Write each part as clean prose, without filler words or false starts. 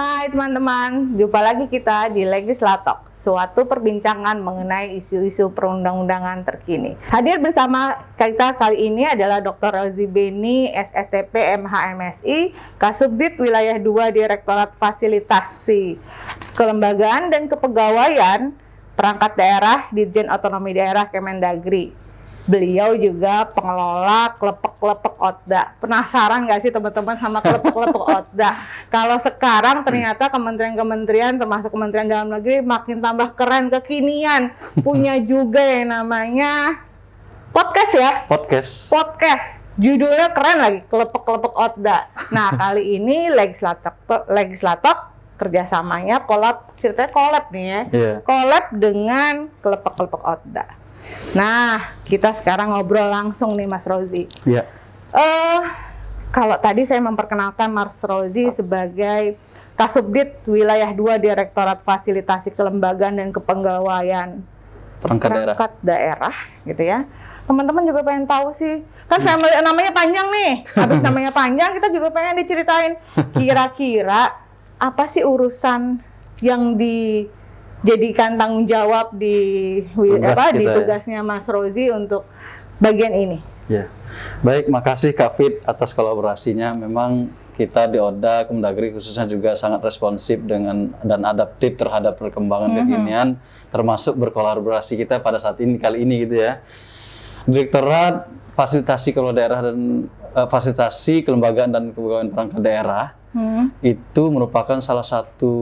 Hai teman-teman, jumpa lagi kita di Legislatalk, suatu perbincangan mengenai isu-isu perundang-undangan terkini. Hadir bersama kita kali ini adalah Dr. Rozi Beni, SSTP MHMSI, Kasubdit Wilayah 2 Direktorat Fasilitasi Kelembagaan dan Kepegawaian Perangkat Daerah Ditjen Otonomi Daerah Kemendagri. Beliau juga pengelola Klepek-Klepek Otda. Penasaran nggak sih teman-teman sama Klepek-Klepek Otda? Kalau sekarang ternyata kementerian-kementerian termasuk Kementerian Dalam Negeri makin tambah keren, kekinian. Punya juga yang namanya podcast ya? Podcast. Judulnya keren lagi, Klepek-Klepek Otda. Nah, kali ini Legislatalk kerjasamanya ceritanya collab nih ya. Collab dengan Klepek-Klepek Otda. Nah, kita sekarang ngobrol langsung nih Mas Rozi. Iya. Kalau tadi saya memperkenalkan Mas Rozi sebagai Kasubdit Wilayah 2 Direktorat Fasilitasi Kelembagaan dan Kepegawaian Perangkat Daerah gitu ya. Teman-teman juga pengen tahu sih. Kan saya melihat namanya panjang nih. Habis namanya panjang, kita juga pengen diceritain kira-kira apa sih urusan yang dijadikan tanggung jawab di tugasnya Mas Rozi untuk bagian ini. Ya, baik, makasih Kak Fit atas kolaborasinya. Memang kita di Oda Kemendagri khususnya juga sangat responsif dan adaptif terhadap perkembangan kekinian, termasuk berkolaborasi kita pada saat ini kali ini gitu ya. Direktorat Fasilitasi Daerah dan Fasilitasi Kelembagaan dan Kepegawaian Perangkat Daerah itu merupakan salah satu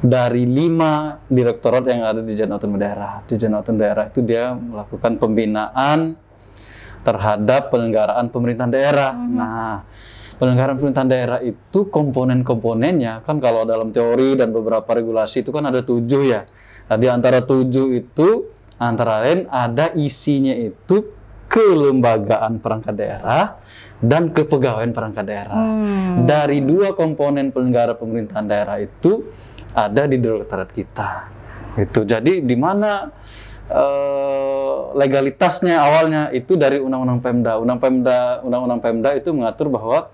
dari 5 direktorat yang ada di Ditjen Otonomi Daerah. Ditjen Otonomi Daerah itu dia melakukan pembinaan terhadap penyelenggaraan pemerintahan daerah. Nah, penyelenggaraan pemerintahan daerah itu komponen-komponennya kan kalau dalam teori dan beberapa regulasi itu kan ada 7 ya. Nah, di antara 7 itu antara lain ada isinya itu kelembagaan perangkat daerah dan kepegawaian perangkat daerah. Dari 2 komponen penyelenggara pemerintahan daerah itu ada di direktorat kita. Itu jadi di mana legalitasnya awalnya itu dari Undang-Undang Pemda. Undang-Undang Pemda itu mengatur bahwa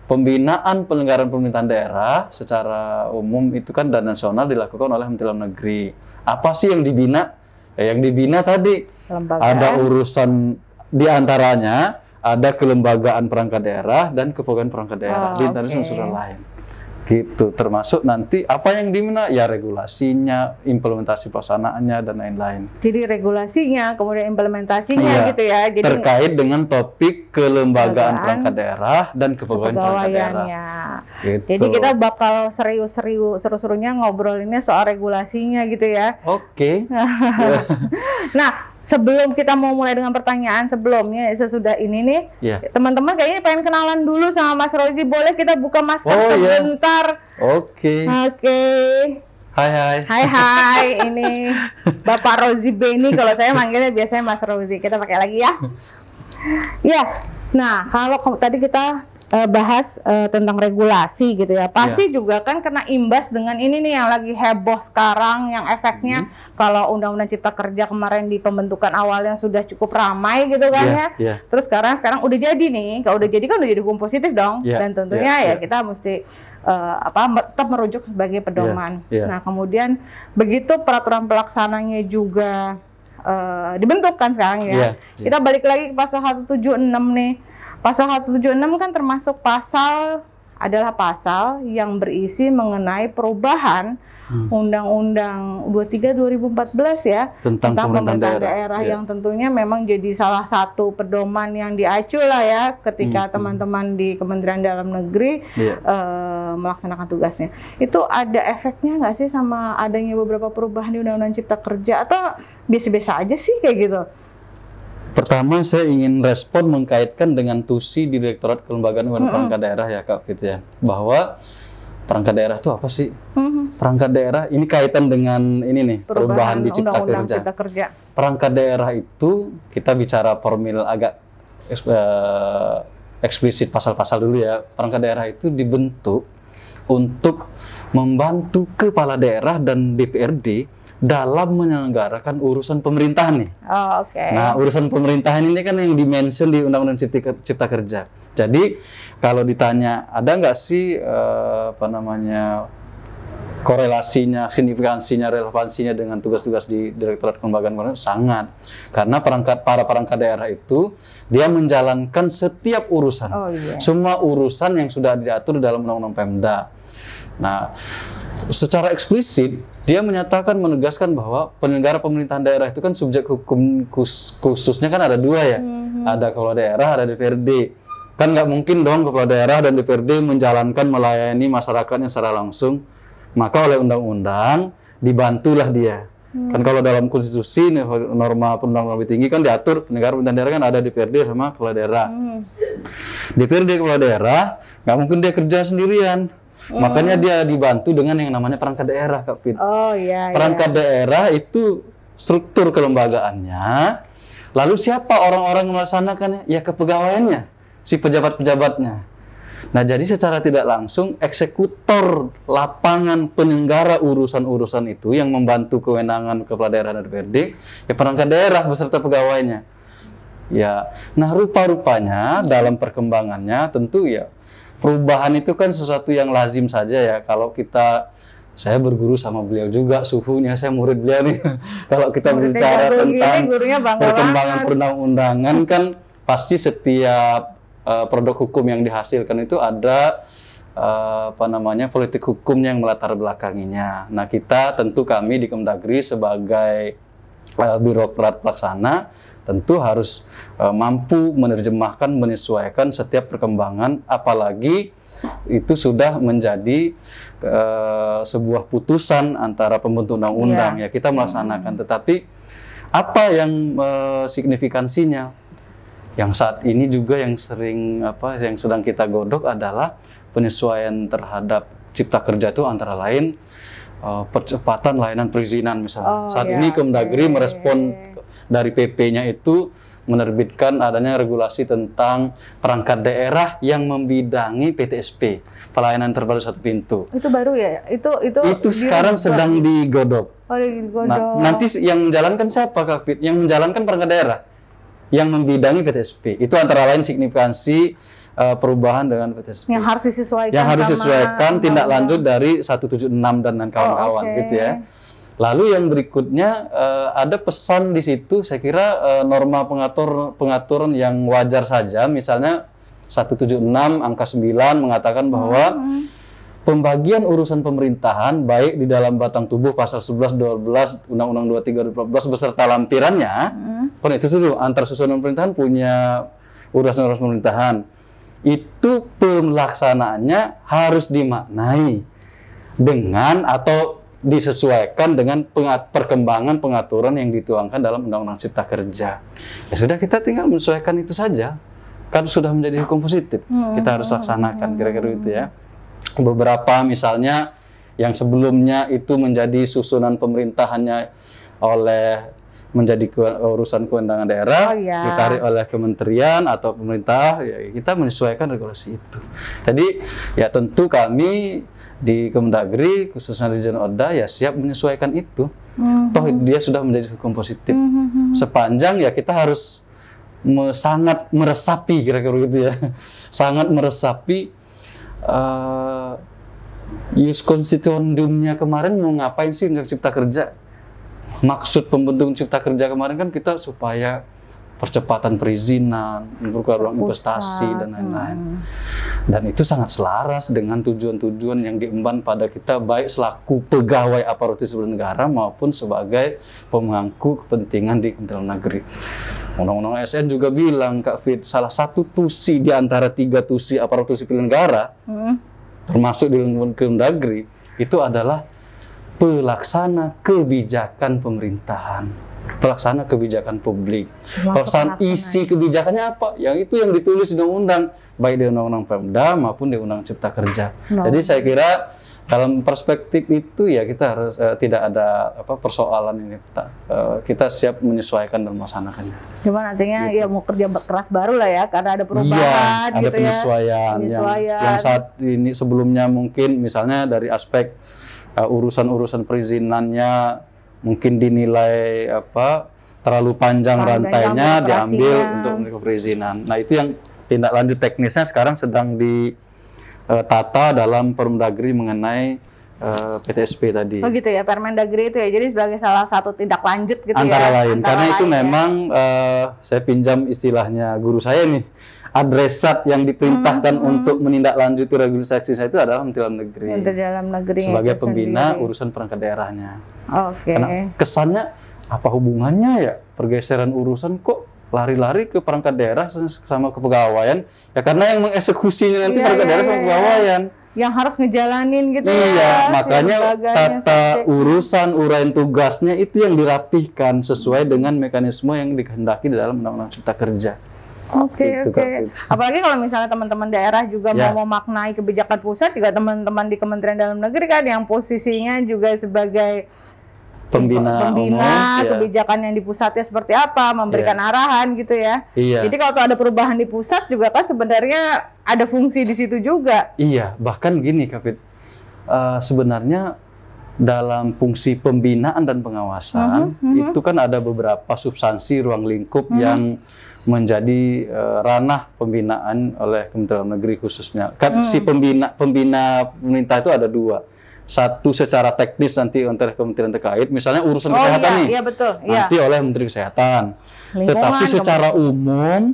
pembinaan penyelenggaraan pemerintahan daerah secara umum itu kan dan nasional dilakukan oleh Menteri Dalam Negeri. Apa sih yang dibina? Yang dibina tadi ada urusan di antaranya ada kelembagaan perangkat daerah dan kepegawaian perangkat daerah di unsur lain. Gitu, termasuk nanti apa yang dimana ya regulasinya, implementasi pelaksanaannya dan lain-lain. Jadi regulasinya, kemudian implementasinya gitu ya. Jadi terkait dengan topik kelembagaan perangkat daerah dan kepegawaian perangkat daerah. Gitu. Jadi kita bakal seru-serunya ngobrolinnya soal regulasinya gitu ya. Oke. Nah, sebelum kita mau mulai dengan pertanyaan sebelumnya, sesudah ini nih, teman-teman kayaknya pengen kenalan dulu sama Mas Rozi. Boleh kita buka masker sebentar? Oke. Hai, ini Bapak Rozi Beni. Kalau saya manggilnya biasanya Mas Rozi. Kita pakai lagi ya. Ya, nah kalau tadi kita bahas tentang regulasi gitu ya, pasti juga kan kena imbas dengan ini nih yang lagi heboh sekarang, yang efeknya kalau Undang-Undang Cipta Kerja kemarin di pembentukan awalnya sudah cukup ramai gitu kan terus sekarang udah jadi nih, kalau udah jadi kan udah jadi hukum positif dong, dan tentunya kita mesti tetap merujuk sebagai pedoman. Nah kemudian begitu peraturan pelaksananya juga dibentuk kan sekarang kita balik lagi ke pasal 176 nih. Pasal 176 kan termasuk adalah pasal yang berisi mengenai perubahan Undang-Undang 23 2014 ya tentang pemerintahan daerah yang tentunya memang jadi salah satu pedoman yang diacu lah ya ketika teman-teman di Kementerian Dalam Negeri melaksanakan tugasnya. Itu ada efeknya nggak sih sama adanya beberapa perubahan di Undang-Undang Cipta Kerja atau biasa-biasa aja sih kayak gitu? Pertama, saya ingin respon mengkaitkan dengan tusi di Direktorat Kelembagaan dan Perangkat Daerah ya Kak Fit ya, bahwa perangkat daerah itu apa sih? Perangkat daerah ini kaitan dengan ini nih, perubahan di Cipta Kerja. Perangkat daerah itu kita bicara formil agak eksplisit pasal-pasal dulu ya. Perangkat daerah itu dibentuk untuk membantu kepala daerah dan DPRD dalam menyelenggarakan urusan pemerintahan nih. Oh, oke. Nah, urusan pemerintahan ini kan yang dimention di Undang-Undang Cipta Kerja. Jadi, kalau ditanya ada nggak sih korelasinya, signifikansinya, relevansinya dengan tugas-tugas di Direktorat Kelembagaan Keuangan? Sangat. Karena para perangkat daerah itu dia menjalankan setiap urusan. Oh, iya. Semua urusan yang sudah diatur dalam Undang-Undang Pemda. Nah, secara eksplisit dia menyatakan, menegaskan bahwa penyelenggara pemerintahan daerah itu kan subjek hukum khususnya kan ada dua ya. Ada kepala daerah, ada DPRD. Kan nggak mungkin dong kepala daerah dan DPRD menjalankan, melayani masyarakatnya secara langsung. Maka oleh undang-undang dibantulah dia. Kan kalau dalam konstitusi, norma perundang-undangan lebih tinggi kan diatur penyelenggara pemerintahan daerah kan ada DPRD sama kepala daerah. DPRD kepala daerah nggak mungkin dia kerja sendirian. Makanya dia dibantu dengan yang namanya perangkat daerah, Kak Fit. Oh iya. Perangkat daerah itu struktur kelembagaannya. Lalu siapa orang-orang yang melaksanakannya? Ya kepegawaiannya, si pejabat-pejabatnya. Nah, jadi secara tidak langsung eksekutor lapangan penyelenggara urusan-urusan itu yang membantu kewenangan kepala daerah dan DPRD, ya perangkat daerah beserta pegawainya. Ya, nah rupa-rupanya dalam perkembangannya tentu ya perubahan itu kan sesuatu yang lazim saja ya. Kalau saya berguru sama beliau juga, suhunya saya murid beliau nih. Kalau kita berbicara tentang perkembangan perundang-undangan kan pasti setiap produk hukum yang dihasilkan itu ada politik hukum yang melatar belakanginya. Nah, kita tentu kami di Kemdagri sebagai birokrat pelaksana tentu harus mampu menerjemahkan, menyesuaikan setiap perkembangan, apalagi itu sudah menjadi sebuah putusan antara pembentuk undang-undang ya kita melaksanakan. Tetapi apa yang signifikansinya? Yang saat ini juga yang yang sedang kita godok adalah penyesuaian terhadap Cipta Kerja itu antara lain percepatan layanan perizinan misalnya. Saat ini Kemdagri merespon dari PP-nya itu menerbitkan adanya regulasi tentang perangkat daerah yang membidangi PTSP, pelayanan terpadu satu pintu. Itu baru ya? Itu sekarang sedang digodok. Oh, digodok. Nah, nanti yang menjalankan siapa, Kak Fit? Yang menjalankan perangkat daerah yang membidangi PTSP. Itu antara lain signifikansi perubahan dengan PTSP. Yang harus disesuaikan. Yang harus disesuaikan tindak lanjut dari 176 dan kawan-kawan gitu ya. Lalu yang berikutnya ada pesan di situ, saya kira norma pengaturan yang wajar saja. Misalnya 176 angka 9 mengatakan bahwa pembagian urusan pemerintahan baik di dalam batang tubuh pasal 11, 12, Undang-Undang 23, 2014 beserta lampirannya, kan itu dulu antar susunan pemerintahan punya urusan-urusan pemerintahan. Itu pelaksanaannya harus dimaknai dengan atau disesuaikan dengan perkembangan pengaturan yang dituangkan dalam Undang-Undang Cipta Kerja. Ya sudah, kita tinggal menyesuaikan itu saja. Kan sudah menjadi hukum positif. Kita harus laksanakan, kira-kira itu ya. Beberapa misalnya yang sebelumnya itu menjadi susunan pemerintahannya menjadi urusan kewenangan daerah, ditarik oleh kementerian atau pemerintah, ya kita menyesuaikan regulasi itu. Jadi ya tentu kami di Kemdagri, khususnya di Dirjen Oda, ya siap menyesuaikan itu. Toh dia sudah menjadi hukum positif. Sepanjang ya kita harus sangat meresapi, kira-kira gitu ya. Sangat meresapi Ius Constituendumnya kemarin mau ngapain sih untuk Cipta Kerja? Maksud pembentukan Cipta Kerja kemarin kan kita supaya percepatan perizinan, membuka ruang investasi dan lain-lain. Dan itu sangat selaras dengan tujuan-tujuan yang diemban pada kita baik selaku pegawai aparatur sipil negara maupun sebagai pemangku kepentingan di Kementerian Negeri. Undang-Undang ASN juga bilang, Kak Fit, salah satu tusi di antara 3 tusi aparatur sipil negara, termasuk di lingkungan Kemdagri, itu adalah pelaksana kebijakan pemerintahan. Pelaksana kebijakan publik. Pelaksanaan isi kebijakannya apa? Yang itu yang ditulis di undang-undang, baik di Undang-Undang Pemda maupun di Undang Cipta Kerja. Jadi saya kira dalam perspektif itu ya kita harus tidak ada persoalan ini. Kita siap menyesuaikan dan melaksanakannya. Cuma nantinya gitu. Ya mau kerja keras baru lah ya, karena ada perubahan. Iya, ada gitu penyesuaian. Yang saat ini sebelumnya mungkin misalnya dari aspek urusan-urusan perizinannya mungkin dinilai terlalu panjang rantainya, diambil untuk perizinan. Nah, itu yang tindak lanjut teknisnya sekarang sedang ditata dalam Permendagri mengenai PTSP tadi. Oh gitu ya, Permendagri itu ya, jadi sebagai salah satu tindak lanjut gitu antara ya. Lain. Karena itu memang saya pinjam istilahnya guru saya nih, adresat yang diperintahkan untuk menindaklanjuti regulasi saya itu adalah Menteri Dalam Negeri. Menteri Dalam Negeri sebagai pembina urusan perangkat daerahnya. Oke. Karena kesannya apa hubungannya ya pergeseran urusan kok lari-lari ke perangkat daerah sama kepegawaian? Ya karena yang mengeksekusinya nanti perangkat daerah sama kepegawaian. Yang harus ngejalanin gitu ya. Makanya tata urusan uraian tugasnya itu yang dirapihkan sesuai dengan mekanisme yang dikehendaki di dalam Undang-Undang Cipta Kerja. Oke. Apalagi kalau misalnya teman-teman daerah juga mau memaknai kebijakan pusat, juga teman-teman di Kementerian Dalam Negeri kan yang posisinya juga sebagai pembina kebijakan yang di pusatnya seperti apa, memberikan arahan gitu ya. Jadi kalau ada perubahan di pusat juga kan sebenarnya ada fungsi di situ juga. Iya, bahkan gini Kak Fit, sebenarnya dalam fungsi pembinaan dan pengawasan itu kan ada beberapa substansi ruang lingkup yang menjadi ranah pembinaan oleh Kementerian Dalam Negeri khususnya. Kan si pembina pemerintah itu ada dua. Satu secara teknis nanti oleh kementerian terkait, misalnya urusan kesehatan nih, nanti oleh Menteri Kesehatan. Tetapi secara umum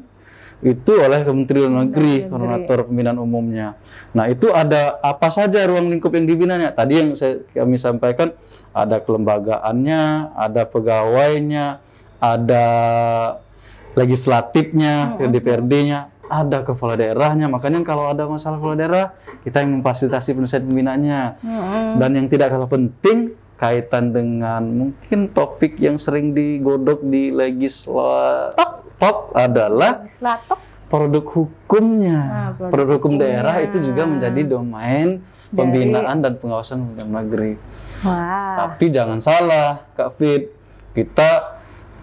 itu oleh Kementerian Dalam Negeri, koordinator pembinaan umumnya. Nah itu ada apa saja ruang lingkup yang dibinanya? Tadi yang kami sampaikan ada kelembagaannya, ada pegawainya, ada legislatifnya, DPRD-nya. Ada kepala daerahnya, makanya kalau ada masalah kepala daerah, kita yang memfasilitasi penyelesaian pembinaannya. Dan yang tidak kalah penting, kaitan dengan mungkin topik yang sering digodok di legislatif adalah produk hukumnya. Produk hukum daerah itu juga menjadi domain pembinaan dan pengawasan dalam negeri. Tapi jangan salah, Kak Fit, kita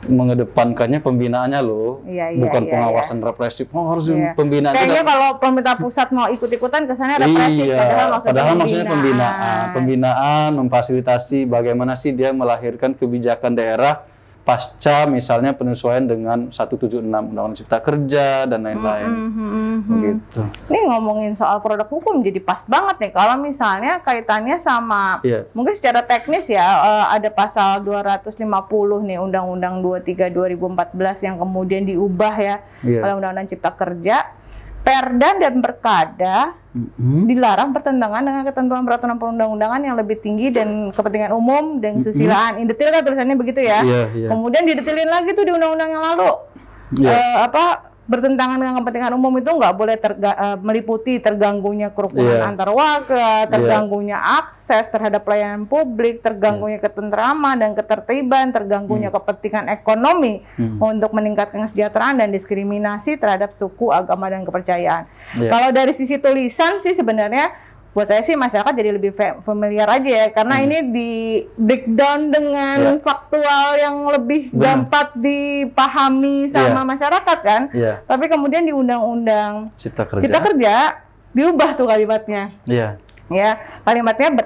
mengedepankannya pembinaannya loh, bukan pengawasan represif. Harus pembinaan. Kayaknya kalau pemerintah pusat mau ikut-ikutan kesannya represif, padahal maksudnya pembinaan, memfasilitasi bagaimana sih dia melahirkan kebijakan daerah pasca misalnya penyesuaian dengan 176 Undang-Undang Cipta Kerja dan lain-lain. Begitu. Ini ngomongin soal produk hukum jadi pas banget nih kalau misalnya kaitannya sama mungkin secara teknis ya, ada pasal 250 nih Undang-Undang 23 2014 yang kemudian diubah ya oleh Undang-Undang Cipta Kerja. Perda dan perkada dilarang bertentangan dengan ketentuan peraturan perundang-undangan yang lebih tinggi dan kepentingan umum dan kesusilaan. In detail kan tulisannya begitu ya. Kemudian didetilin lagi tuh di undang-undang yang lalu. Bertentangan dengan kepentingan umum itu nggak boleh meliputi terganggunya kerukunan antar warga, terganggunya akses terhadap pelayanan publik, terganggunya ketentraman dan ketertiban, terganggunya kepentingan ekonomi untuk meningkatkan kesejahteraan dan diskriminasi terhadap suku, agama, dan kepercayaan. Kalau dari sisi tulisan sih sebenarnya buat saya sih masyarakat jadi lebih familiar aja ya, karena ini di breakdown dengan faktual yang lebih gampang dipahami sama masyarakat kan. Tapi kemudian di Undang-Undang Cipta Kerja diubah tuh kalimatnya. Ya, kalimatnya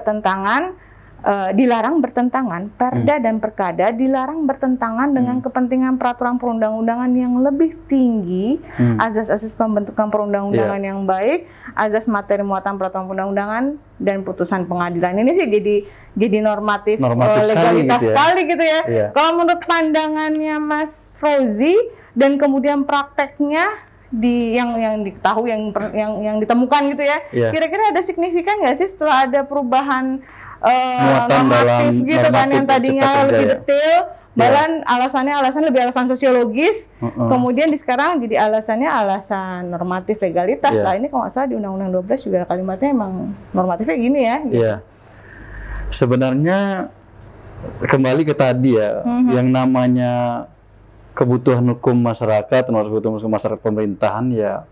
dilarang bertentangan, perda dan perkada dilarang bertentangan dengan kepentingan peraturan perundang-undangan yang lebih tinggi, azas-azas pembentukan perundang-undangan yang baik, azas materi muatan peraturan perundang-undangan dan putusan pengadilan. Ini sih jadi normatif legalitas sekali gitu ya. Kalau menurut pandangannya Mas Rozi dan kemudian prakteknya yang diketahui yang ditemukan gitu ya, kira-kira ada signifikan nggak sih setelah ada perubahan normatif gitu kan, yang tadinya lebih detail, alasan sosiologis, kemudian sekarang jadi alasan normatif legalitas lah. Ini kalau nggak salah di Undang-Undang 12 juga kalimatnya emang normatifnya gini ya. Sebenarnya kembali ke tadi ya, yang namanya kebutuhan hukum masyarakat, kebutuhan hukum masyarakat pemerintahan ya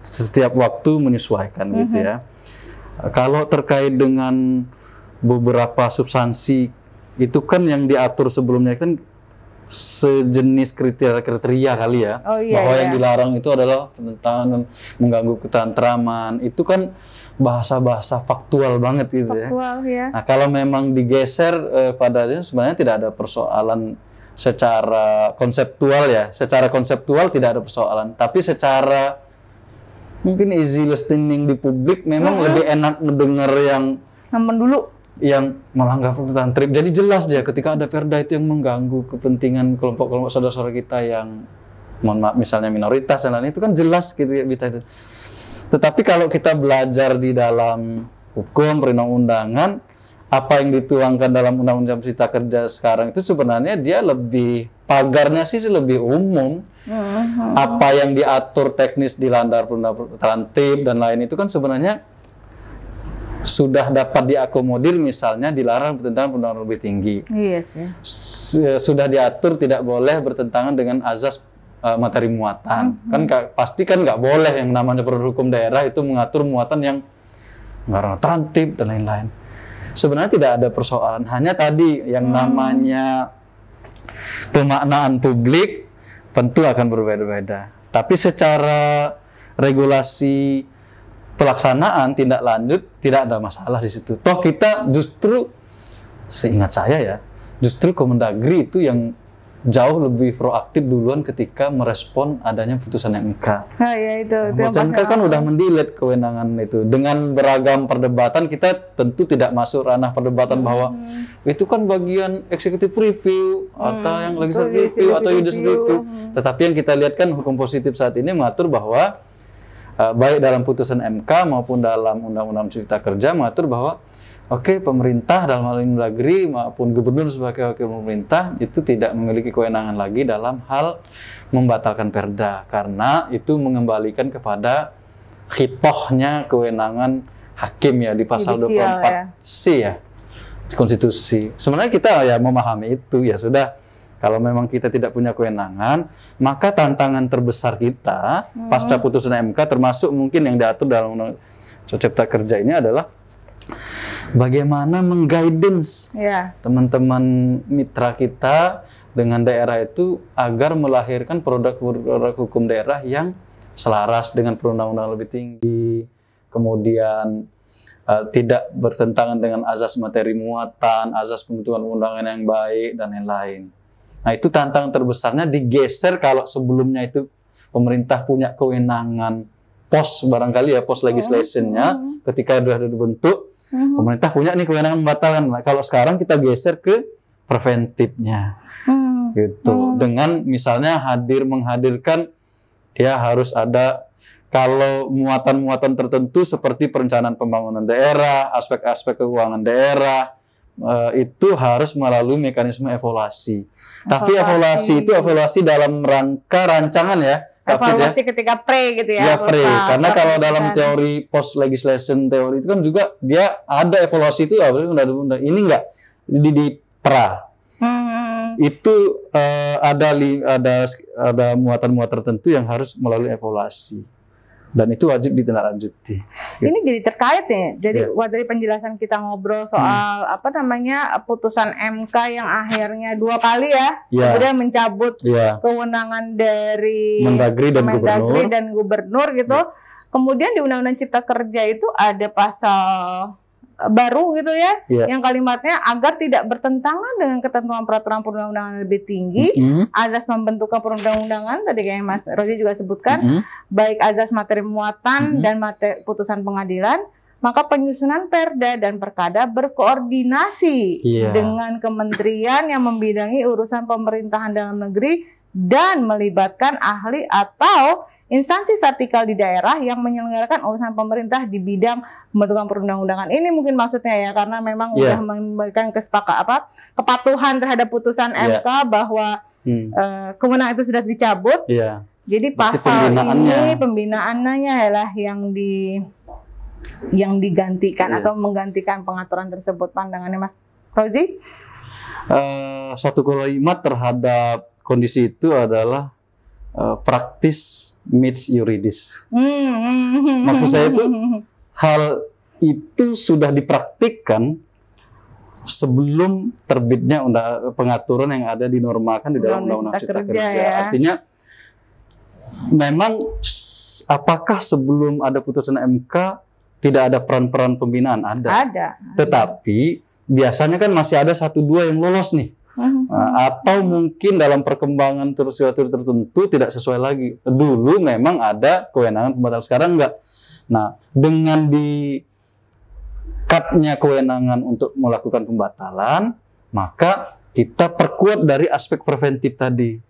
setiap waktu menyesuaikan gitu ya. Kalau terkait dengan beberapa substansi itu kan yang diatur sebelumnya kan sejenis kriteria kali ya, Oh, iya, bahwa iya. yang dilarang itu adalah penentangan mengganggu ketentraman. Itu kan bahasa-bahasa faktual banget gitu ya. Faktual ya. Nah, kalau memang digeser padanya sebenarnya tidak ada persoalan secara konseptual ya. Secara konseptual tidak ada persoalan, tapi secara mungkin easy listening di publik memang lebih enak mendengar Namun dulu. yang melanggar peraturan trip. Jadi jelas dia ketika ada perda itu yang mengganggu kepentingan kelompok-kelompok saudara-saudara kita yang mohon maaf misalnya minoritas dan lain itu kan jelas gitu ya kita itu. Tetapi kalau kita belajar di dalam hukum perundang-undangan, apa yang dituangkan dalam Undang-Undang Cipta Kerja sekarang itu sebenarnya dia lebih pagarnya sih lebih umum. Apa yang diatur teknis di landar peraturan trip dan lain itu kan sebenarnya sudah dapat diakomodir, misalnya dilarang bertentangan perundangan lebih tinggi. Iya sih. Sudah diatur tidak boleh bertentangan dengan azas materi muatan. Kan pasti kan nggak boleh yang namanya produk hukum daerah itu mengatur muatan yang nggak tertib dan lain-lain. Sebenarnya tidak ada persoalan, hanya tadi yang namanya pemaknaan publik tentu akan berbeda-beda. Tapi secara regulasi pelaksanaan tindak lanjut tidak ada masalah di situ. Toh kita justru, seingat saya ya, justru Kemendagri itu yang jauh lebih proaktif duluan ketika merespon adanya putusan MK. Nah, ya itu. Putusan MK kan udah mendilet kewenangan itu. Dengan beragam perdebatan kita tentu tidak masuk ranah perdebatan bahwa itu kan bagian executive review atau yang legislative review atau judicial review. Tetapi yang kita lihat kan hukum positif saat ini mengatur bahwa baik dalam putusan MK maupun dalam Undang-Undang Cipta Kerja mengatur bahwa pemerintah dalam hal ini Mendagri maupun gubernur sebagai wakil pemerintah itu tidak memiliki kewenangan lagi dalam hal membatalkan perda karena itu mengembalikan kepada khitohnya kewenangan hakim ya di pasal 24C ya konstitusi. Sebenarnya kita ya memahami itu ya sudah. Kalau memang kita tidak punya kewenangan, maka tantangan terbesar kita pasca putusan MK termasuk mungkin yang diatur dalam Undang-Undang Cipta Kerja ini adalah bagaimana mengguidance teman-teman mitra kita dengan daerah itu agar melahirkan produk-produk hukum daerah yang selaras dengan perundang-undangan lebih tinggi, kemudian tidak bertentangan dengan azas materi muatan, azas pembentukan undangan yang baik, dan lain-lain. Nah, itu tantangan terbesarnya digeser kalau sebelumnya itu pemerintah punya kewenangan pos barangkali ya, pos legislation-nya ketika sudah dibentuk, pemerintah punya nih kewenangan membatalkan. Nah, kalau sekarang kita geser ke preventifnya. Gitu. Dengan misalnya menghadirkan ya harus ada kalau muatan-muatan tertentu seperti perencanaan pembangunan daerah, aspek-aspek keuangan daerah, itu harus melalui mekanisme evaluasi. Tapi evaluasi itu evaluasi dalam rangka rancangan ya. Evaluasi ketika pre gitu ya. Ya pre, karena kalau dalam teori post legislation teori itu kan juga dia ada evaluasi itu undang-undang ini enggak di pra. Itu ada muatan-muatan tertentu yang harus melalui evaluasi. Dan itu wajib ditindaklanjuti. Ini jadi terkait ya. Jadi dari penjelasan kita ngobrol soal putusan MK yang akhirnya 2 kali kemudian mencabut kewenangan dari Mendagri dan gubernur gitu. Kemudian di Undang-Undang Cipta Kerja itu ada pasal baru gitu ya, yang kalimatnya agar tidak bertentangan dengan ketentuan peraturan perundang-undangan yang lebih tinggi, azas pembentukan perundang-undangan tadi kayak Mas Rozi juga sebutkan, baik azas materi muatan dan putusan pengadilan, maka penyusunan perda dan perkada berkoordinasi dengan kementerian yang membidangi urusan pemerintahan dalam negeri dan melibatkan ahli atau instansi vertikal di daerah yang menyelenggarakan urusan pemerintah di bidang pembentukan perundang-undangan. Ini mungkin maksudnya ya, karena memang sudah memberikan kepatuhan terhadap putusan MK bahwa kewenangan itu sudah dicabut. Jadi pasal ini pembinaannya adalah yang digantikan atau menggantikan pengaturan tersebut. Pandangannya Mas Fauzi? Satu kalimat terhadap kondisi itu adalah praktis meets yuridis. Maksud saya itu hal itu sudah dipraktikkan sebelum terbitnya pengaturan yang ada dinormalkan di dalam Undang-Undang Cipta Kerja. Ya. Artinya memang apakah sebelum ada putusan MK tidak ada peran-peran pembinaan? Ada. Tetapi biasanya kan masih ada 1-2 yang lolos nih. Atau mungkin dalam perkembangan sesuatu tertentu tidak sesuai lagi. Dulu memang ada kewenangan pembatalan, sekarang enggak. Nah, dengan di-cutnya kewenangan untuk melakukan pembatalan, maka kita perkuat dari aspek preventif tadi.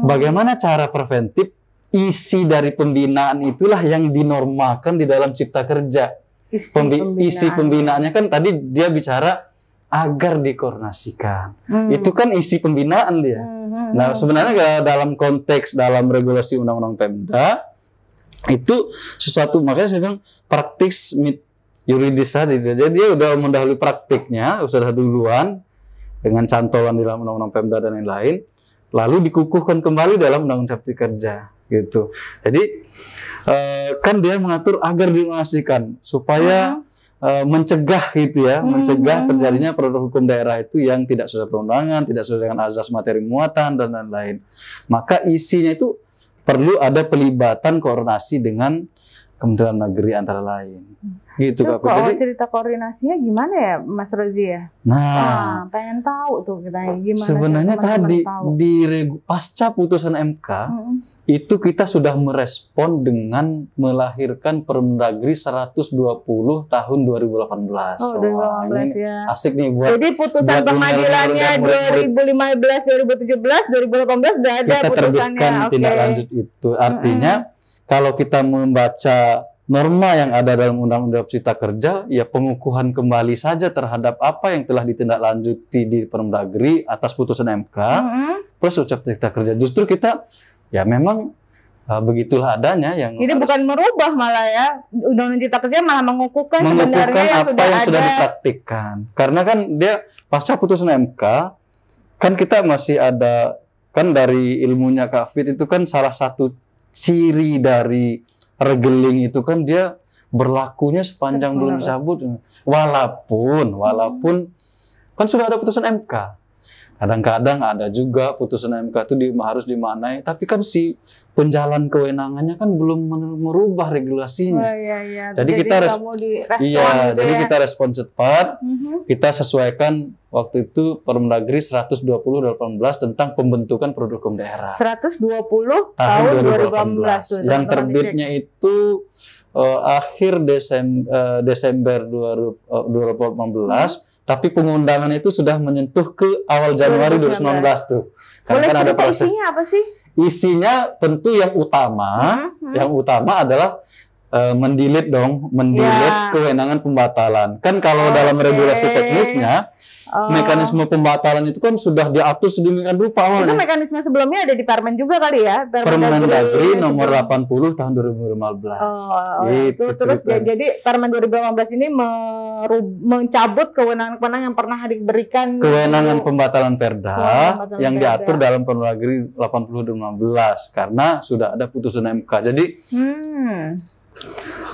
Bagaimana cara preventif? Isi dari pembinaan itulah yang dinormalkan di dalam Cipta Kerja. Isi pembinaannya kan tadi dia bicara agar dikoordinasikan. Itu kan isi pembinaan dia. Nah, sebenarnya dalam konteks dalam regulasi Undang-Undang Pemda itu sesuatu, makanya saya bilang praktis yuridis tadi. Jadi dia udah mendahului praktiknya, sudah duluan dengan cantolan di dalam Undang-Undang Pemda dan lain-lain, lalu dikukuhkan kembali dalam Undang-Undang Cipta Kerja. Gitu. Jadi kan dia mengatur agar dikoordinasikan supaya mencegah gitu ya, mencegah terjadinya produk hukum daerah itu yang tidak sesuai perundangan, tidak sesuai dengan azas materi muatan dan lain-lain. Maka isinya itu perlu ada pelibatan koordinasi dengan Kementerian Negeri antara lain. Gitu Kak. Kalau Jadi cerita koordinasinya gimana ya Mas Rozi ya? nah, Pengen tahu tuh kita gimana. sebenarnya tadi pasca putusan MK itu kita sudah merespon dengan melahirkan Permendagri 120 tahun 2018. Oh, 2018 ini ya. asik nih buat. Jadi putusan buat pengadilannya 2015, 2017, 2018 udah ada kita putusannya. terbitkan tindak lanjut itu. Artinya kalau kita membaca norma yang ada dalam Undang-Undang Cipta Kerja, ya pengukuhan kembali saja terhadap apa yang telah ditindaklanjuti di Permendagri atas putusan MK plus Ucap Cipta Kerja. Justru kita ya memang begitulah adanya yang Jadi bukan merubah malah ya, Undang-Undang Cipta Kerja malah mengukuhkan sebenarnya yang apa yang sudah ada. dipraktikkan. Karena kan dia pasca putusan MK kan kita masih ada kan dari ilmunya Kak Fit itu kan salah satu ciri dari regeling itu kan dia berlakunya sepanjang belum dicabut. Walaupun kan sudah ada putusan MK. Kadang-kadang ada juga putusan MK itu harus dimaknai, tapi kan si penjalan kewenangannya kan belum merubah regulasinya. Jadi kita jadi kita respon cepat. Kita sesuaikan waktu itu Permendagri 120/2018 tentang pembentukan produk hukum daerah. 120 tahun 2018. Yang terbitnya itu akhir Desember 2018. Tapi pengundangan itu sudah menyentuh ke awal Januari 2019 tuh. Boleh kan ada cerita proses. isinya apa sih? Isinya tentu yang utama adalah mendilit kewenangan pembatalan. Kan kalau dalam regulasi teknisnya mekanisme pembatalan itu kan sudah diatur sedemikian rupa awalnya. Itu mekanisme sebelumnya ada di Permen juga kali ya? Permendagri nomor 80 tahun 2015. Itu terus jadi Permen 2015 ini mencabut kewenangan-kewenangan yang pernah diberikan kewenangan pembatalan Perda yang diatur dalam Permendagri 80 2015 karena sudah ada putusan MK. Jadi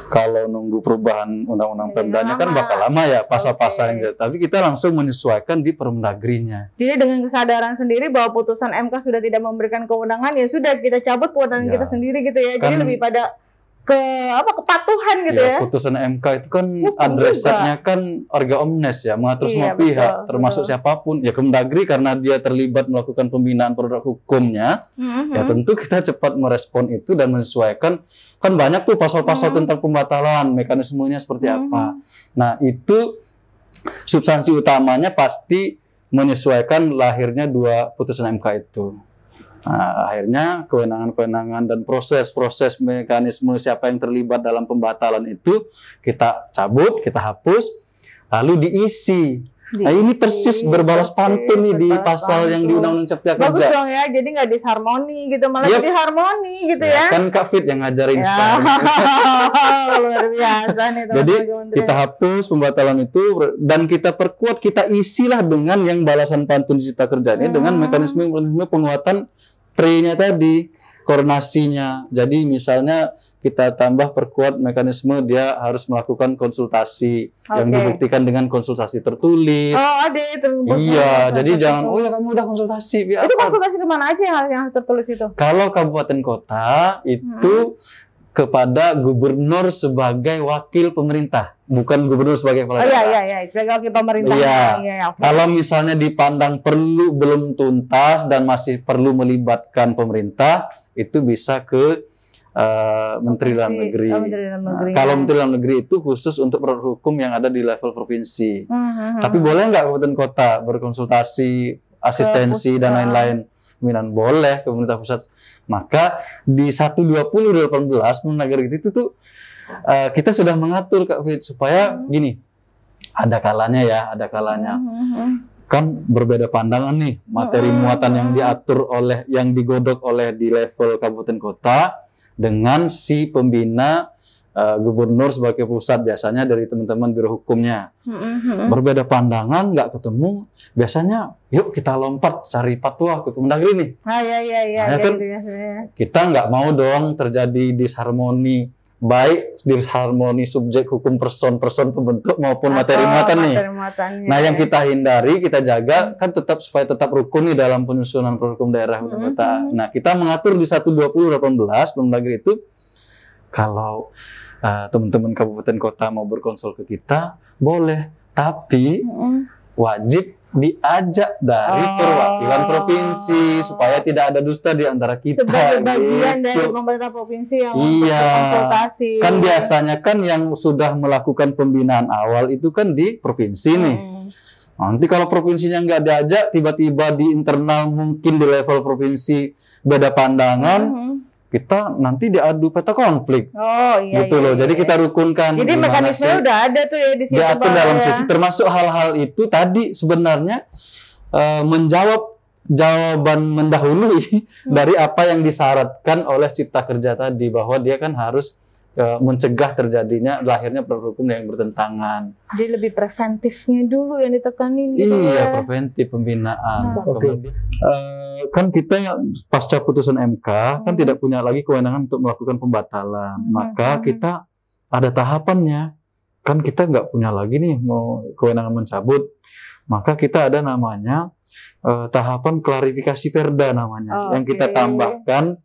kalau nunggu perubahan undang-undang Pemdanya kan bakal lama ya pasal-pasalnya. Tapi kita langsung menyesuaikan di Permendagrinya. Jadi dengan kesadaran sendiri bahwa putusan MK sudah tidak memberikan kewenangan, ya sudah kita cabut kewenangan kita sendiri gitu ya. Jadi lebih pada kepatuhan gitu ya. Putusan MK itu kan adresatnya kan orga omnes ya, mengatur semua pihak, termasuk siapapun. Ya Kemendagri karena dia terlibat melakukan pembinaan produk hukumnya, ya tentu kita cepat merespon itu dan menyesuaikan. Kan banyak tuh pasal-pasal tentang pembatalan, mekanismenya seperti apa. Nah itu substansi utamanya pasti menyesuaikan lahirnya dua putusan MK itu. Nah, akhirnya kewenangan-kewenangan dan proses-proses mekanisme siapa yang terlibat dalam pembatalan itu kita cabut, kita hapus, lalu diisi. Nah ini persis berbalas pantun nih di pasal yang di Undang-Undang Cipta Kerja. Bagus dong ya, jadi nggak disharmoni gitu, malah jadi harmoni gitu ya. Kan Kak Fit yang ngajarin sekarang. Luar biasa nih. Jadi kita hapus pembatalan itu dan kita perkuat, kita isilah dengan yang balasan pantun di Cipta Kerja ini dengan mekanisme penguatan pre-nya tadi. koordinasinya. Jadi misalnya kita tambah perkuat mekanisme dia harus melakukan konsultasi yang dibuktikan dengan konsultasi tertulis. Oh, ada itu. Iya, jadi jangan oh ya kamu udah konsultasi. Itu konsultasi kemana aja yang harus tertulis itu? Kalau kabupaten kota itu kepada gubernur sebagai wakil pemerintah, bukan gubernur sebagai kepala daerah. Iya, sebagai wakil pemerintah. Iya. Kalau misalnya dipandang belum tuntas dan masih perlu melibatkan pemerintah, itu bisa ke Menteri Dalam Negeri. Kalau Menteri Dalam Negeri itu khusus untuk produk hukum yang ada di level provinsi. Tapi boleh nggak kabupaten kota berkonsultasi, asistensi dan lain-lain? Pembinaan boleh ke pemerintah pusat. Maka di 1/20/18 Mendagri itu tuh kita sudah mengatur Kak Fit supaya gini, ada kalanya kan berbeda pandangan nih materi muatan yang diatur oleh yang digodok oleh di level kabupaten kota dengan si pembina gubernur sebagai pusat, biasanya dari teman-teman biro hukumnya. Berbeda pandangan, nggak ketemu, biasanya yuk kita lompat cari fatwa ke Kemendagri nih. Iya. Kan kita nggak mau dong terjadi disharmoni, baik disharmoni subjek hukum person pembentuk maupun materi muatan nih. Nah yang kita hindari, kita jaga kan supaya tetap rukun nih dalam penyusunan produk hukum daerah kota. Nah kita mengatur di 1/20/18 Kemendagri itu, kalau teman-teman kabupaten kota mau berkonsul ke kita, boleh. Tapi wajib diajak dari perwakilan provinsi supaya tidak ada dusta di antara kita. Sebagai bagian dari pemerintah provinsi yang konsultasi. Kan biasanya kan yang sudah melakukan pembinaan awal itu kan di provinsi nih. Nanti kalau provinsinya nggak diajak, tiba-tiba di internal mungkin di level provinsi beda pandangan, kita nanti diadu peta konflik. Gitu loh. Jadi kita rukunkan. Jadi mekanisme udah ada tuh ya di situ. Diatur dalam situ. Termasuk hal-hal itu tadi sebenarnya menjawab jawaban mendahului dari apa yang disyaratkan oleh Cipta Kerja tadi, bahwa dia kan harus mencegah terjadinya lahirnya produk hukum yang bertentangan. Jadi lebih preventifnya dulu yang ditekanin gitu. Iya, preventif pembinaan. Kan kita pasca putusan MK kan tidak punya lagi kewenangan untuk melakukan pembatalan. Maka kita ada tahapannya. Kan kita nggak punya lagi nih mau kewenangan mencabut. Maka kita ada namanya tahapan klarifikasi perda namanya, yang kita tambahkan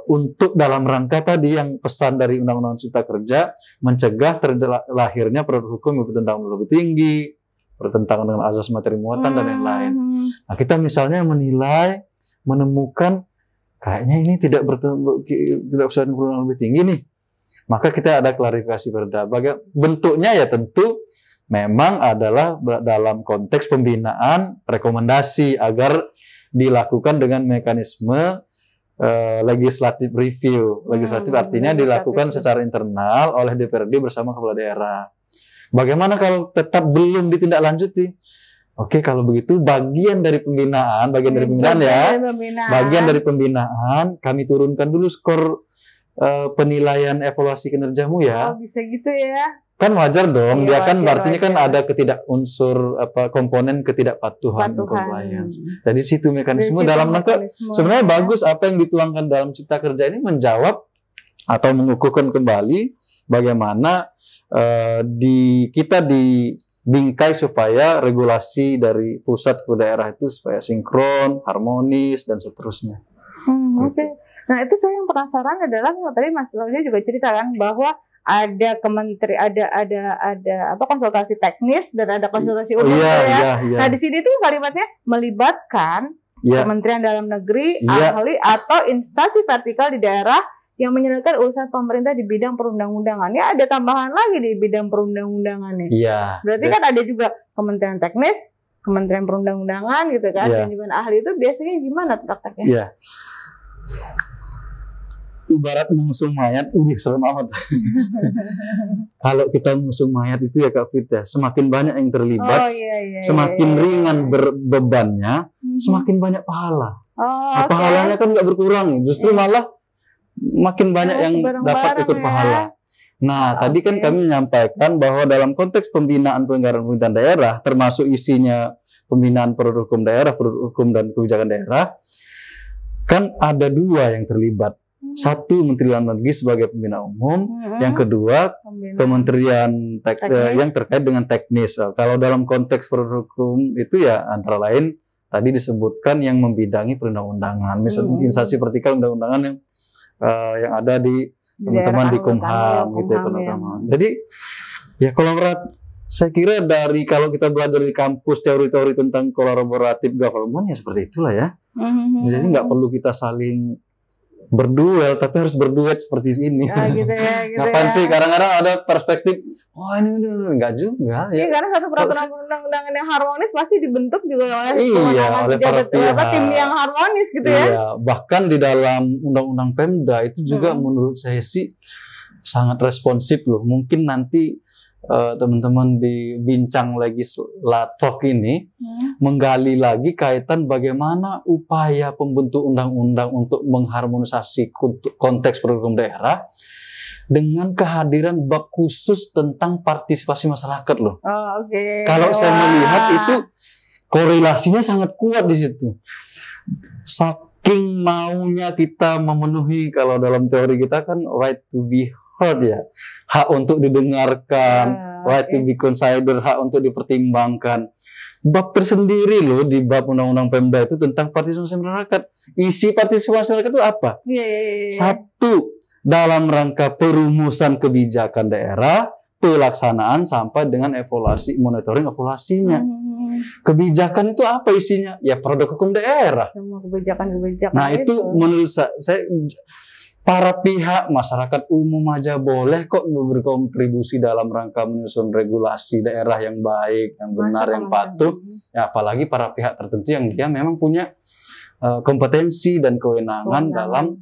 untuk dalam rangka tadi yang pesan dari Undang-Undang Cipta Kerja, mencegah lahirnya produk hukum yang bertentangan lebih tinggi, bertentangan dengan azas materi muatan dan lain-lain. Nah, kita misalnya menilai, menemukan kayaknya ini tidak usah lebih tinggi nih, maka kita ada klarifikasi perda. Bentuknya ya tentu memang adalah dalam konteks pembinaan rekomendasi agar dilakukan dengan mekanisme legislative review. Legislatif artinya dilakukan secara internal oleh DPRD bersama kepala daerah. Bagaimana kalau tetap belum ditindaklanjuti? Oke, kalau begitu bagian dari pembinaan kami turunkan dulu skor penilaian evaluasi kinerjamu ya. Oh, bisa gitu ya. Kan wajar dong, dia kan artinya kan ada komponen ketidakpatuhan compliance. Jadi situ mekanisme dalam rangka sebenarnya bagus apa yang dituangkan dalam Cipta Kerja ini menjawab atau mengukuhkan kembali bagaimana kita dibingkai supaya regulasi dari pusat ke daerah itu supaya sinkron, harmonis dan seterusnya. Oke. Nah, itu saya yang penasaran adalah tadi Mas Laudia juga ceritakan bahwa ada konsultasi teknis dan ada konsultasi umum ya. Nah, di sini tuh kalimatnya melibatkan Kementerian Dalam Negeri, ahli atau instansi vertikal di daerah yang menyelesaikan urusan pemerintah di bidang perundang-undangan. Ya, ada tambahan lagi di bidang perundang-undangan nih. Iya. Berarti kan ada juga Kementerian Teknis, Kementerian Perundang-undangan gitu kan, dan juga ahli itu biasanya gimana prakteknya? Iya. Ibarat mengusung mayat, serem amat. Kalau kita mengusung mayat itu ya Kak Fit ya, semakin banyak yang terlibat, semakin ringan bebannya, semakin banyak pahala. Pahalanya kan nggak berkurang, justru malah makin banyak yang dapat ikut pahala. Nah, tadi kan kami menyampaikan bahwa dalam konteks pembinaan penyelenggaraan pemerintahan daerah, termasuk isinya pembinaan produk hukum daerah, produk hukum dan kebijakan daerah, kan ada dua yang terlibat. Satu Menteri Dalam Negeri sebagai pembina umum, yang kedua Kementerian yang terkait dengan teknis. Kalau dalam konteks produk hukum itu ya antara lain tadi disebutkan yang membidangi perundang-undangan, misalnya instansi vertikal undang-undangan yang ada di teman-teman di Kumham gitu ya, teman-teman. Jadi ya saya kira dari kalau kita belajar di kampus teori-teori tentang kolaboratif government ya seperti itulah ya. Jadi nggak perlu kita saling berduel, tapi harus berduet seperti ini. Gitu ya, gitu Ngapain ya. sih? Kadang-kadang ada perspektif, ini enggak juga. Iya, karena satu peraturan perundang-undangan yang harmonis pasti dibentuk juga oleh oleh para pihak. tim yang harmonis gitu ya. Iya, bahkan di dalam undang-undang Pemda itu juga menurut saya sih sangat responsif loh. Mungkin nanti teman-teman di bincang legislator ini menggali lagi kaitan bagaimana upaya pembentuk undang-undang untuk mengharmonisasi konteks program daerah dengan kehadiran bab khusus tentang partisipasi masyarakat loh. Kalau saya melihat itu korelasinya sangat kuat di situ. Saking maunya kita memenuhi, kalau dalam teori kita kan right to be heard ya, hak untuk didengarkan, right to be considered, hak untuk dipertimbangkan. Bab tersendiri loh di bab Undang-Undang Pemda itu tentang partisipasi masyarakat. Isi partisipasi masyarakat itu apa? Satu, dalam rangka perumusan kebijakan daerah, pelaksanaan sampai dengan evaluasi, monitoring evaluasinya. Kebijakan itu apa isinya? Ya produk hukum daerah. Semua kebijakan-kebijakan. Nah itu menurut saya para pihak masyarakat umum aja boleh kok berkontribusi dalam rangka menyusun regulasi daerah yang baik, yang benar, yang patuh. Ya, apalagi para pihak tertentu yang dia memang punya kompetensi dan kewenangan dalam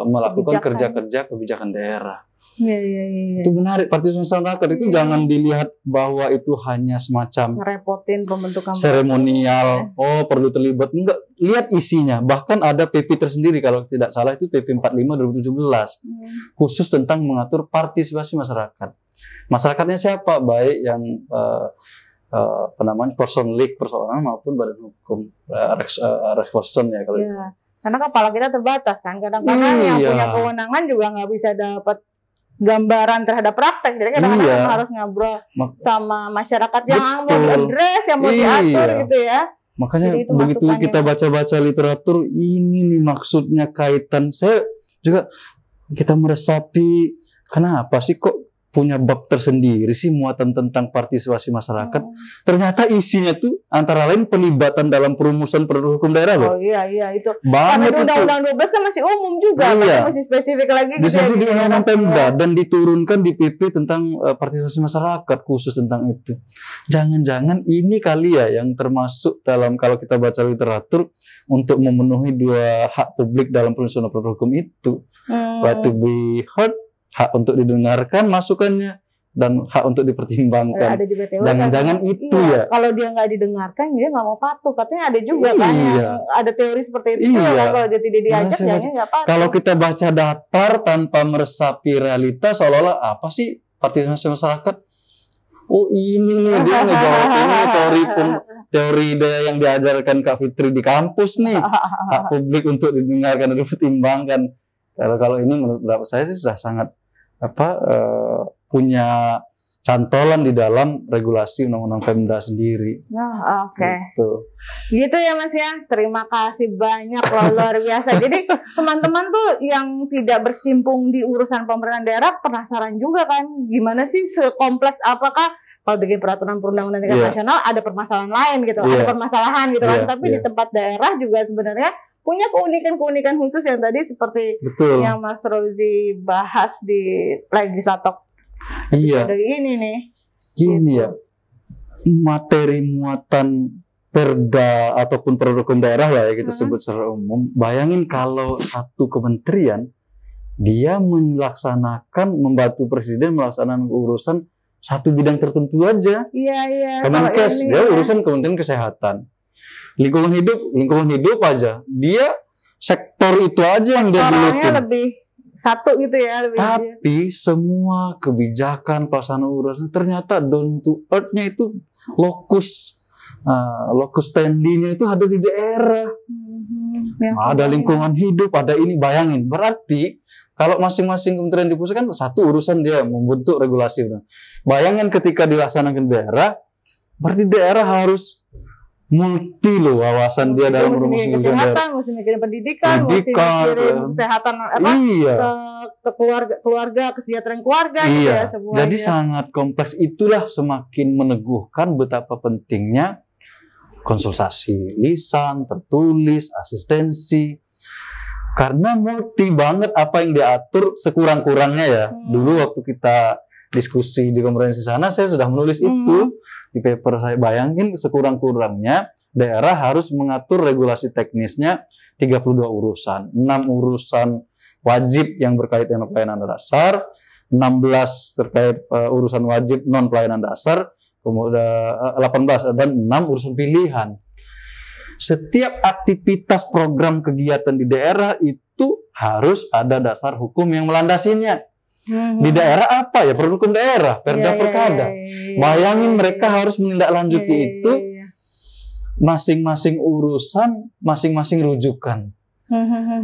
melakukan kerja-kerja kebijakan daerah. Itu menarik. Partisipasi masyarakat itu jangan dilihat bahwa itu hanya semacam ngerepotin pembentukan seremonial. Perlu terlibat. Enggak, lihat isinya. Bahkan ada PP tersendiri kalau tidak salah itu PP 45 2017 khusus tentang mengatur partisipasi masyarakat. Masyarakatnya siapa? Baik yang personalik persoalan maupun badan hukum person ya kalau karena kepala kita terbatas kan. Kadang-kadang yang punya kewenangan juga nggak bisa dapat gambaran terhadap praktek. Jadi kadang-kadang harus ngobrol sama masyarakat yang mau diadres, yang mau diatur gitu ya. Makanya begitu kita baca-baca literatur, ini nih maksudnya kaitan. Saya juga kita meresapi, kenapa sih kok punya bab tersendiri sih muatan tentang partisipasi masyarakat. Ternyata isinya tuh antara lain pelibatan dalam perumusan produk hukum daerah loh. Iya itu. Banget itu. Undang-undang 12 kan masih umum juga, masih spesifik lagi. Bisa di Undang-Undang Pemda dan diturunkan di PP tentang partisipasi masyarakat khusus tentang itu. Jangan-jangan ini kali ya yang termasuk dalam kalau kita baca literatur untuk memenuhi dua hak publik dalam penyusunan produk hukum itu. Right to be heard, hak untuk didengarkan masukannya, dan hak untuk dipertimbangkan. Jangan-jangan itu ya. Kalau dia nggak didengarkan, dia nggak mau patuh. Katanya ada juga kan yang ada teori seperti itu. Kalau dia tidak diajak, dia nggak patuh. Kalau kita baca datar tanpa meresapi realitas, seolah-olah apa sih partisipasi masyarakat? Ini nih dia ngejawab ini teori yang diajarkan Kak Fitri di kampus nih. Hak publik untuk didengarkan dan dipertimbangkan. Kalau ini menurut saya sih sudah sangat punya cantolan di dalam regulasi Undang-Undang Pemda sendiri. Gitu ya Mas ya. Terima kasih banyak loh, luar biasa. Jadi teman-teman tuh yang tidak berkecimpung di urusan pemerintahan daerah penasaran juga kan, gimana sih sekompleks apakah kalau bikin peraturan perundang-undangan nasional ada permasalahan lain gitu, ada permasalahan gitu kan. Tapi di tempat daerah juga sebenarnya punya keunikan-keunikan khusus yang tadi seperti yang Mas Rozi bahas di legislator. Ini nih. Gini ya, materi muatan perda ataupun produk hukum daerah lah ya kita sebut secara umum. Bayangin kalau satu kementerian dia membantu presiden melaksanakan urusan satu bidang tertentu aja. Kemenkes dia urusan Kementerian Kesehatan. Lingkungan hidup aja. Dia sektor itu aja yang dia orangnya lebih satu gitu ya. Tapi semua kebijakan pelaksanaan urusan ternyata down to earth-nya itu locus standing-nya itu ada di daerah. ada lingkungan hidup, ada ini, bayangin. Berarti kalau masing-masing kementerian di pusat kan satu urusan dia membentuk regulasi. Bayangin ketika dilaksanakan daerah, berarti daerah harus multi loh wawasan dia dalam merumus kesehatan, mesti mikirin pendidikan, mesti mikirin kesehatan ke keluarga, kesejahteraan keluarga gitu ya semuanya. Jadi sangat kompleks. Itulah semakin meneguhkan betapa pentingnya konsultasi lisan, tertulis, asistensi. Karena multi banget apa yang diatur sekurang-kurangnya ya. Dulu waktu kita diskusi di konferensi sana, saya sudah menulis itu di paper saya. Bayangin sekurang-kurangnya daerah harus mengatur regulasi teknisnya 32 urusan. 6 urusan wajib yang berkaitan dengan pelayanan dasar, 16 terkait urusan wajib non pelayanan dasar, kemudian 18 dan 6 urusan pilihan. Setiap aktivitas program kegiatan di daerah itu harus ada dasar hukum yang melandasinya. Di daerah apa ya? Produk hukum daerah, perda perkada. Bayangin mereka harus menindaklanjuti itu masing-masing urusan, masing-masing rujukan.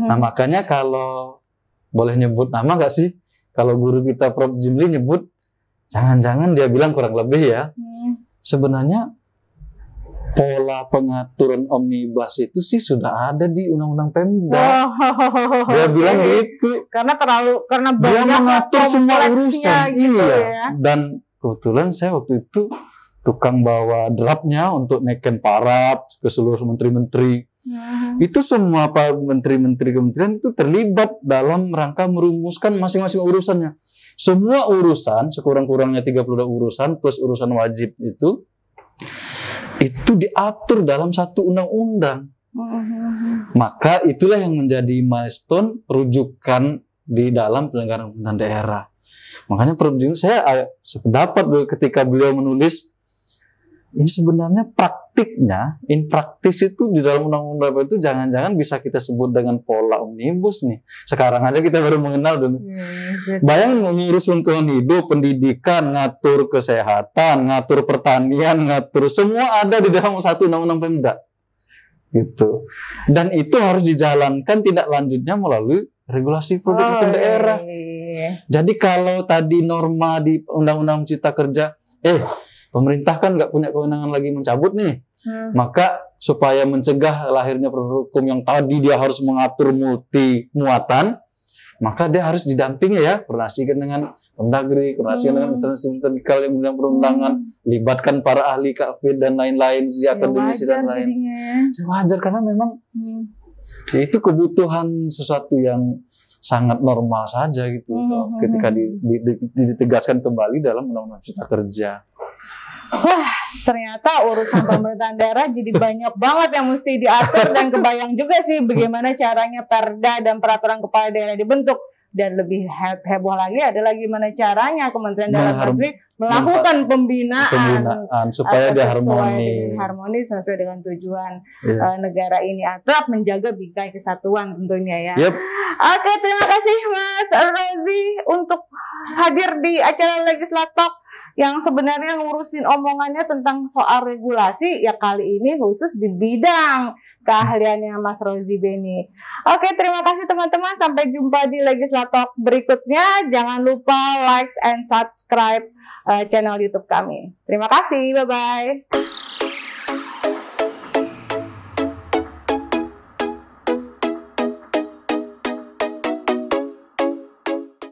Nah makanya kalau boleh nyebut nama nggak sih? Kalau guru kita Prof. Jimli nyebut, jangan-jangan dia bilang kurang lebih ya. Sebenarnya pola pengaturan omnibus itu sih sudah ada di Undang-Undang Pemda. Dia bilang gitu. Karena banyak dia mengatur semua urusan. Gitu ya. Dan kebetulan saya waktu itu tukang bawa draftnya untuk naikin paraf ke seluruh menteri-menteri. Itu semua Pak menteri-menteri kementerian itu terlibat dalam rangka merumuskan masing-masing urusannya. Semua urusan, sekurang-kurangnya 32 urusan plus urusan wajib itu diatur dalam satu undang-undang. Maka itulah yang menjadi milestone rujukan di dalam penyelenggaraan pemerintahan daerah. Makanya saya sependapat ketika beliau menulis, ini sebenarnya praktiknya, in praktis itu di dalam undang-undang itu jangan-jangan bisa kita sebut dengan pola omnibus nih. Sekarang aja kita baru mengenal dulu. Bayangin mengurus lingkungan hidup, pendidikan, ngatur kesehatan, ngatur pertanian, ngatur semua ada di dalam satu undang-undang Pemda. Gitu. Dan itu harus dijalankan tindak lanjutnya melalui regulasi produk hukum daerah. Jadi kalau tadi norma di Undang-Undang Cipta Kerja, pemerintah kan nggak punya kewenangan lagi mencabut nih. Maka supaya mencegah lahirnya produk hukum yang tadi dia harus mengatur multi muatan, maka dia harus didampingi ya, koordinasikan dengan Kemdagri, koordinasikan dengan instansi terkait yang bidang perundangan, libatkan para ahli KAFID dan lain-lain, akademisi dan lain. Wajar karena memang ya itu kebutuhan sesuatu yang sangat normal saja gitu. Ketika ditegaskan kembali dalam Undang-Undang Cipta Kerja. Wah, ternyata urusan pemerintahan daerah jadi banyak banget yang mesti diatur dan kebayang juga sih bagaimana caranya perda dan peraturan kepala daerah dibentuk. Dan lebih heboh lagi adalah gimana caranya Kementerian Dalam Negeri melakukan pembinaan supaya dia harmonis sesuai dengan tujuan negara ini atau menjaga bingkai kesatuan tentunya ya. Oke, terima kasih Mas Rozi untuk hadir di acara Legislatalk yang sebenarnya ngurusin omongannya tentang soal regulasi, ya kali ini khusus di bidang keahliannya Mas Rozi Beni. Oke, terima kasih teman-teman. Sampai jumpa di Legislatalk berikutnya. Jangan lupa like and subscribe channel YouTube kami. Terima kasih. Bye-bye.